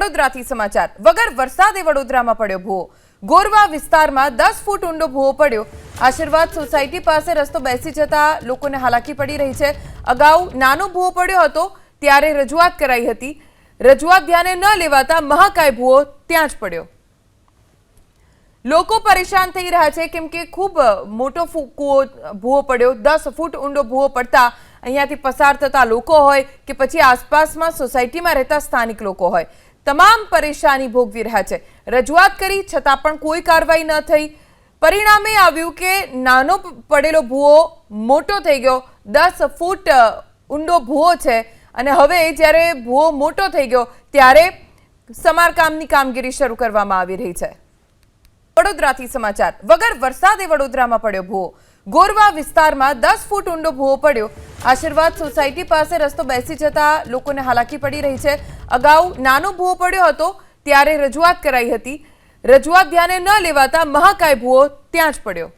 વડોદરાથી સમાચાર વગર વરસાદે વડોદરામાં પડ્યો ભૂવો। ગોરવા વિસ્તારમાં 10 ફૂટ ઊંડો ભૂવો પડ્યો। આશીર્વાદ સોસાયટી પાસે રસ્તો બેસી જતા લોકોને હાલાકી પડી રહી છે। અગાઉ નાનો ભૂવો પડ્યો હતો ત્યારે રજૂઆત કરાઈ હતી। રજૂઆત ધ્યાને ન લેવાતા મહાકાય ભૂવો ત્યાં જ પડ્યો। લોકો પરેશાન થઈ રહ્યા છે કેમ કે ખૂબ મોટો ભૂવો પડ્યો। 10 ફૂટ ઊંડો ભૂવો પડતા અહીંયાથી પસાર થતા લોકો હોય કે પછી આસપાસમાં સોસાયટીમાં રહેતા સ્થાનિક લોકો હોય તમામ પરેશાની ભોગવી રહ્યા છે। રજૂઆત કરી છતાં પણ કોઈ કાર્યવાહી ન થઈ। પરિણામે આવ્યું કે નાનો પડેલો ભૂવો મોટો થઈ ગયો। 10 ફૂટ ઊંડો ભૂવો છે અને હવે જ્યારે ભૂવો મોટો થઈ ગયો ત્યારે સમારકામની કામગીરી શરૂ કરવામાં આવી રહી છે। વડોદરાથી સમાચાર વગર વરસાદે વડોદરામાં પડ્યો ભૂવો। ગોરવા વિસ્તારમાં 10 ફૂટ ઊંડો ભૂવો પડ્યો। આશીર્વાદ સોસાયટી પાસે રસ્તો બેસી જતા લોકોને હાલાકી પડી રહી છે। અગાઉ નાનો ભૂવો પડ્યો હતો ત્યારે રજૂઆત કરાઈ હતી। રજૂઆત ધ્યાને ન લેવાતા મહાકાય ભૂવો ત્યાં જ પડ્યો।